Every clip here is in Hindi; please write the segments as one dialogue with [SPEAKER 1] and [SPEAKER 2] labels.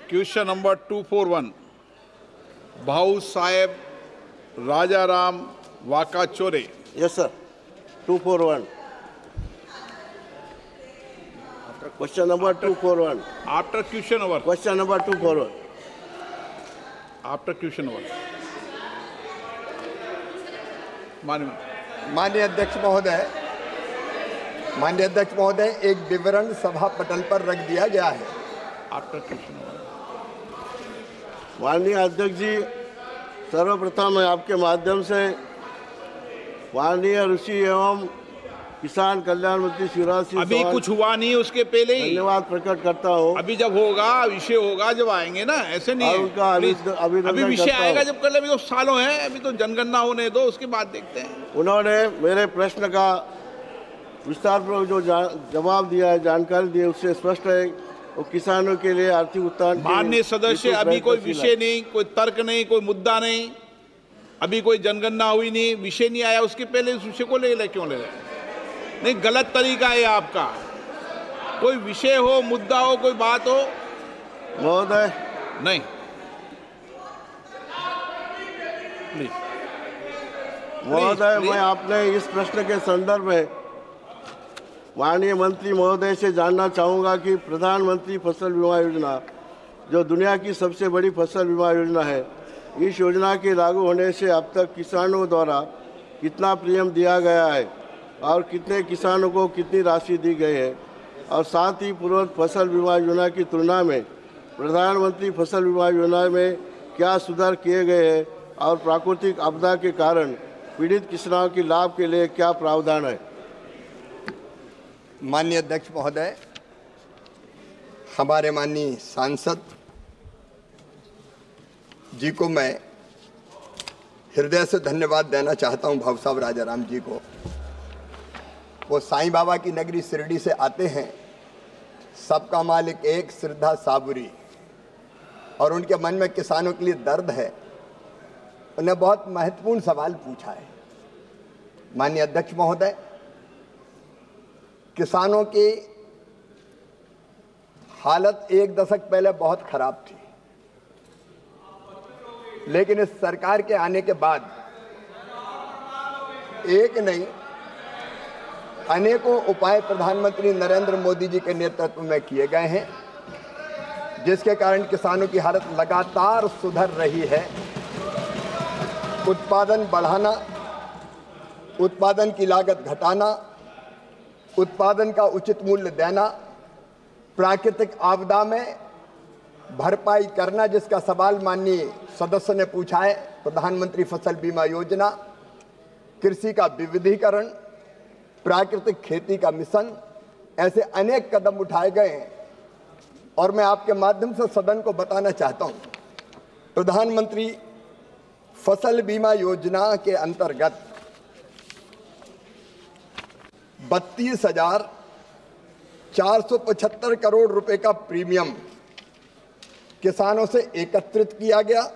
[SPEAKER 1] क्वेश्चन नंबर 241 भाऊ साहेब Rajaram वाकाचोरे.
[SPEAKER 2] Yes, sir. 241. Question number 241.
[SPEAKER 1] After question over.
[SPEAKER 2] Question number 241.
[SPEAKER 1] After question over.
[SPEAKER 3] माननीय अध्यक्ष महोदय, एक विवरण सभा पटल पर रख दिया गया है.
[SPEAKER 1] After question over.
[SPEAKER 2] माननीय अध्यक्ष जी, सर्वप्रथम मैं आपके माध्यम से माननीय ऋषि एवं किसान कल्याण मंत्री शिवराज सिंह
[SPEAKER 1] अभी कुछ हुआ नहीं, उसके पहले ही
[SPEAKER 2] धन्यवाद प्रकट करता हूँ.
[SPEAKER 1] अभी जब होगा विषय होगा, जब आएंगे ना, ऐसे नहीं है.
[SPEAKER 2] उनका
[SPEAKER 1] अभी विषय आएगा जब, कर ले. अभी तो सालों हैं, अभी तो जनगणना होने दो, उसके बाद देखते हैं.
[SPEAKER 2] उन्होंने मेरे प्रश्न का विस्तारपूर्वक जो जवाब दिया है, जानकारी दी है, उससे स्पष्ट है वो किसानों के लिए आर्थिक उत्थान.
[SPEAKER 1] माननीय सदस्य, अभी कोई विषय नहीं, कोई तर्क नहीं, कोई मुद्दा नहीं, अभी कोई जनगणना हुई नहीं, विषय नहीं आया, उसके पहले उस विषय को ले क्यों ले रहे? नहीं, गलत तरीका है आपका. कोई विषय हो, मुद्दा हो, कोई बात हो.
[SPEAKER 2] महोदय
[SPEAKER 1] नहीं,
[SPEAKER 2] महोदय, मैं आपने इस प्रश्न के संदर्भ में माननीय मंत्री महोदय से जानना चाहूँगा कि प्रधानमंत्री फसल बीमा योजना, जो दुनिया की सबसे बड़ी फसल बीमा योजना है, इस योजना के लागू होने से अब तक किसानों द्वारा कितना प्रीमियम दिया गया है और कितने किसानों को कितनी राशि दी गई है, और साथ ही पूर्व फसल बीमा योजना की तुलना में प्रधानमंत्री फसल बीमा योजना में क्या सुधार किए गए हैं और प्राकृतिक आपदा के कारण पीड़ित किसानों के लाभ के लिए क्या प्रावधान है.
[SPEAKER 3] माननीय अध्यक्ष महोदय, हमारे माननीय सांसद जी को मैं हृदय से धन्यवाद देना चाहता हूं. भाऊ साहब राजाराम जी को, वो साईं बाबा की नगरी शिरडी से आते हैं. सबका मालिक एक, श्रद्धा साबुरी, और उनके मन में किसानों के लिए दर्द है. उन्हें बहुत महत्वपूर्ण सवाल पूछा है. माननीय अध्यक्ष महोदय, किसानों की हालत एक दशक पहले बहुत खराब थी, लेकिन इस सरकार के आने के बाद एक नहीं अनेकों उपाय प्रधानमंत्री नरेंद्र मोदी जी के नेतृत्व में किए गए हैं, जिसके कारण किसानों की हालत लगातार सुधर रही है. उत्पादन बढ़ाना, उत्पादन की लागत घटाना, उत्पादन का उचित मूल्य देना, प्राकृतिक आपदा में भरपाई करना, जिसका सवाल माननीय सदस्य ने पूछा है, प्रधानमंत्री फसल बीमा योजना, कृषि का विविधीकरण, प्राकृतिक खेती का मिशन, ऐसे अनेक कदम उठाए गए हैं. और मैं आपके माध्यम से सदन को बताना चाहता हूं, प्रधानमंत्री फसल बीमा योजना के अंतर्गत 32,475 करोड़ रुपए का प्रीमियम किसानों से एकत्रित किया गया,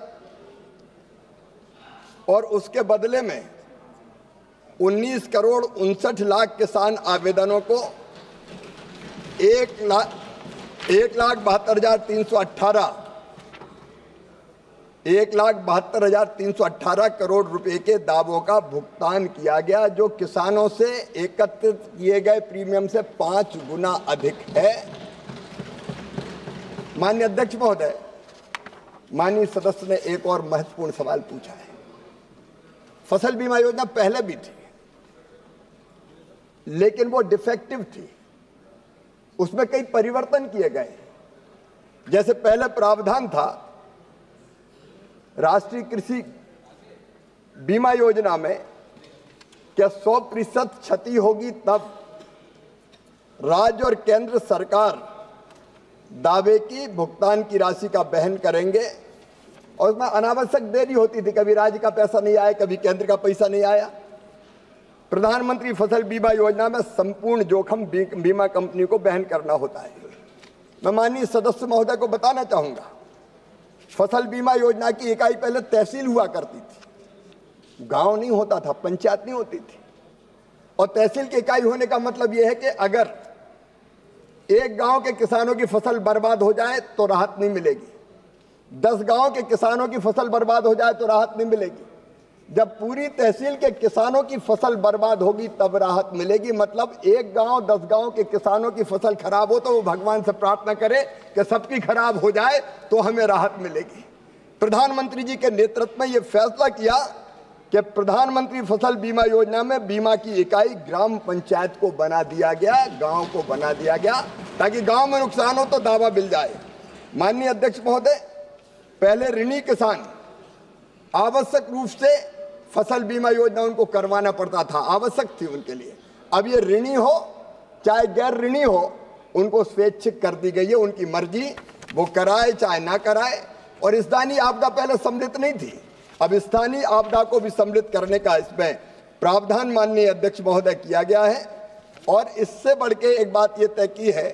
[SPEAKER 3] और उसके बदले में 19,59,00,000 किसान आवेदनों को 1,72,318 करोड़ रुपए के दावों का भुगतान किया गया, जो किसानों से एकत्रित किए गए प्रीमियम से 5 गुना अधिक है. माननीय अध्यक्ष महोदय, माननीय सदस्य ने एक और महत्वपूर्ण सवाल पूछा है. फसल बीमा योजना पहले भी थी, लेकिन वो डिफेक्टिव थी. उसमें कई परिवर्तन किए गए. जैसे पहले प्रावधान था, राष्ट्रीय कृषि बीमा योजना में क्या 100% क्षति होगी तब राज्य और केंद्र सरकार दावे की भुगतान की राशि का वहन करेंगे, और उसमें अनावश्यक देरी होती थी. कभी राज्य का पैसा नहीं आया, कभी केंद्र का पैसा नहीं आया. प्रधानमंत्री फसल बीमा योजना में संपूर्ण जोखिम बीमा कंपनी को वहन करना होता है. मैं माननीय सदस्य महोदय को बताना चाहूंगा, फसल बीमा योजना की इकाई पहले तहसील हुआ करती थी, गांव नहीं होता था, पंचायत नहीं होती थी. और तहसील की इकाई होने का मतलब यह है कि अगर एक गांव के किसानों की फसल बर्बाद हो जाए तो राहत नहीं मिलेगी, 10 गांव के किसानों की फसल बर्बाद हो जाए तो राहत नहीं मिलेगी। जब पूरी तहसील के किसानों की फसल बर्बाद होगी तब राहत मिलेगी। मतलब एक गांव 10 गांव के किसानों की फसल खराब हो तो वो भगवान से प्रार्थना करे कि सबकी खराब हो जाए तो हमें राहत मिलेगी। प्रधानमंत्री जी के नेतृत्व में ये फैसला किया कि प्रधानमंत्री फसल बीमा योजना में बीमा की इकाई ग्राम पंचायत को बना दिया गया, गांव को बना दिया गया, ताकि गांव में नुकसान हो तो दावा मिल जाए। माननीय अध्यक्ष महोदय, पहले ऋणी किसान आवश्यक रूप से फसल बीमा योजना उनको करवाना पड़ता था, आवश्यक थी उनके लिए। अब ये ऋणी हो चाहे गैर ऋणी हो, उनको स्वैच्छिक कर दी गई है, उनकी मर्जी, वो कराए चाहे ना कराए। और स्थानीय आपदा पहले सम्मिलित नहीं थी, अब स्थानीय आपदा को भी सम्मिलित करने का इसमें प्रावधान माननीय अध्यक्ष महोदय किया गया है। और इससे बढ़ के एक बात ये तय की है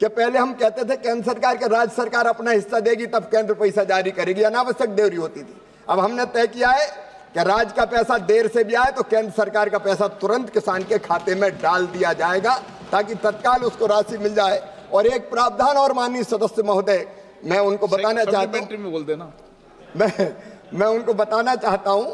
[SPEAKER 3] कि पहले हम कहते थे केंद्र सरकार के राज्य सरकार अपना हिस्सा देगी तब केंद्र पैसा जारी करेगी, अनावश्यक देरी होती थी। अब हमने तय किया है कि राज्य का पैसा देर से भी आए तो केंद्र सरकार का पैसा तुरंत किसान के खाते में डाल दिया जाएगा ताकि तत्काल उसको राशि मिल जाए। और एक प्रावधान और माननीय सदस्य महोदय, मैं उनको बताना चाहता हूँ,
[SPEAKER 1] बोल देना
[SPEAKER 3] मैं उनको बताना चाहता हूं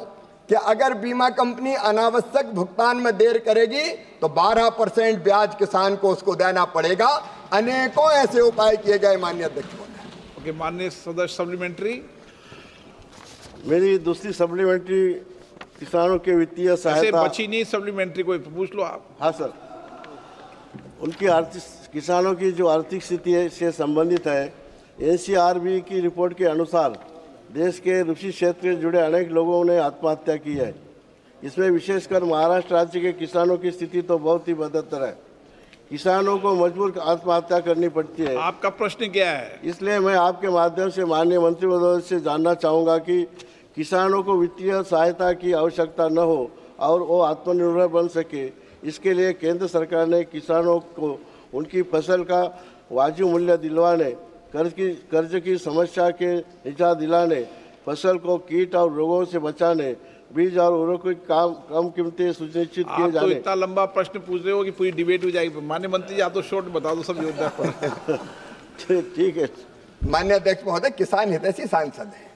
[SPEAKER 3] कि अगर बीमा कंपनी अनावश्यक भुगतान में देर करेगी तो 12% ब्याज किसान को उसको देना पड़ेगा। अनेकों ऐसे उपाय किए गए माननीय अध्यक्ष महोदय।
[SPEAKER 1] ओके, माननीय सदस्य सप्लीमेंट्री।
[SPEAKER 2] मेरी दूसरी सप्लीमेंट्री किसानों के वित्तीय सहायता
[SPEAKER 1] बची नहीं सप्लीमेंट्री, कोई पूछ लो आप।
[SPEAKER 2] हाँ सर, उनकी आर्थिक किसानों की जो आर्थिक स्थिति है से संबंधित है। एनसीआरबी की रिपोर्ट के अनुसार देश के कृषि क्षेत्र से जुड़े अनेक लोगों ने आत्महत्या की है। इसमें विशेषकर महाराष्ट्र राज्य के किसानों की स्थिति तो बहुत ही बदतर है। किसानों को मजबूर आत्महत्या करनी पड़ती है।
[SPEAKER 1] आपका प्रश्न क्या है?
[SPEAKER 2] इसलिए मैं आपके माध्यम से माननीय मंत्री महोदय से जानना चाहूँगा कि किसानों को वित्तीय सहायता की आवश्यकता न हो और वो आत्मनिर्भर बन सके, इसके लिए केंद्र सरकार ने किसानों को उनकी फसल का वाजिब मूल्य दिलवाने, कर्ज की समस्या के निजात दिलाने, फसल को कीट और रोगों से बचाने, बीज और उर्वरकों की कम कीमतें सुनिश्चित किए जाने।
[SPEAKER 1] तो इतना लंबा प्रश्न पूछ रहे हो कि पूरी डिबेट हो जाएगी। माननीय मंत्री जी, आप तो शॉर्ट बता दो सब योजना पर।
[SPEAKER 2] ठीक है
[SPEAKER 3] माननीय अध्यक्ष महोदय, किसान हितैषी सांसद है,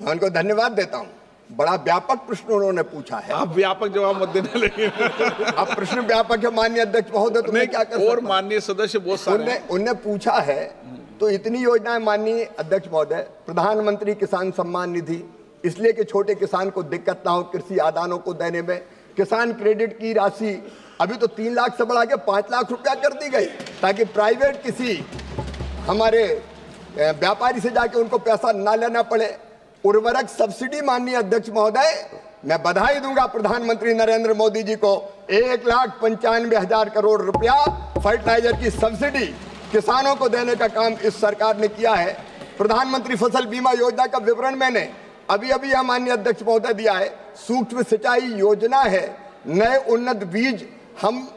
[SPEAKER 3] मैं उनको धन्यवाद देता हूँ। बड़ा व्यापक प्रश्न उन्होंने पूछा है।
[SPEAKER 1] आप व्यापक जवाब मत देने लगे।
[SPEAKER 3] अब प्रश्न व्यापक है माननीय अध्यक्ष महोदय, तो मैं क्या कर सकता हूं?
[SPEAKER 1] और माननीय सदस्य बहुत सारे
[SPEAKER 3] उनने पूछा है तो इतनी योजनाएं माननीय अध्यक्ष महोदय। प्रधानमंत्री किसान सम्मान निधि, इसलिए कि छोटे किसान को दिक्कत ना हो कृषि आदानों को देने में। किसान क्रेडिट की राशि अभी तो 3 लाख से बढ़ा के 5 लाख रुपया कर दी गई, ताकि प्राइवेट किसी हमारे व्यापारी से जाके उनको पैसा ना लेना पड़े। उर्वरक सब्सिडी माननीय अध्यक्ष महोदय, मैं बधाई दूंगा प्रधानमंत्री नरेंद्र मोदी जी को, 1,95,000 करोड़ रुपया फर्टिलाइजर की सब्सिडी किसानों को देने का काम इस सरकार ने किया है। प्रधानमंत्री फसल बीमा योजना का विवरण मैंने अभी यह माननीय अध्यक्ष महोदय दिया है। सूक्ष्म सिंचाई योजना है, नए उन्नत बीज हम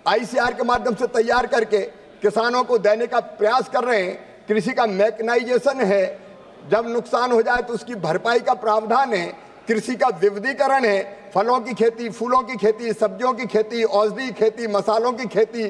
[SPEAKER 3] ICR के माध्यम से तैयार करके किसानों को देने का प्रयास कर रहे हैं। कृषि का मैकेनाइजेशन है, जब नुकसान हो जाए तो उसकी भरपाई का प्रावधान है। कृषि का विविधीकरण है, फलों की खेती, फूलों की खेती, सब्जियों की खेती, औषधि खेती, मसालों की खेती,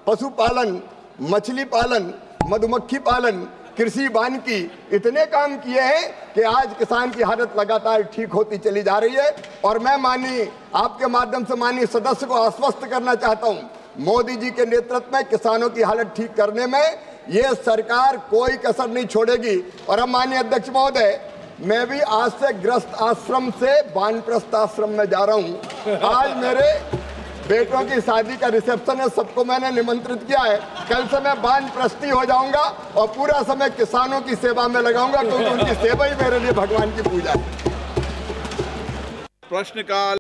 [SPEAKER 3] पशुपालन, मछली पालन, मधुमक्खी पालन, कृषि वानिकी, इतने काम किए हैं कि आज किसान की हालत लगातार ठीक होती चली जा रही है। और मैं माननीय आपके माध्यम से माननीय सदस्य को आश्वस्त करना चाहता हूं, मोदी जी के नेतृत्व में किसानों की हालत ठीक करने में ये सरकार कोई कसर नहीं छोड़ेगी। और अब माननीय अध्यक्ष महोदय, मैं भी आज से ग्रस्त आश्रम से वानप्रस्थ आश्रम में जा रहा हूं। आज मेरे बेटों की शादी का रिसेप्शन है, सबको मैंने निमंत्रित किया है। कल से मैं वानप्रस्थी हो जाऊंगा और पूरा समय किसानों की सेवा में लगाऊंगा, क्योंकि उनकी सेवा ही मेरे लिए भगवान की पूजा है।
[SPEAKER 1] प्रश्नकाल।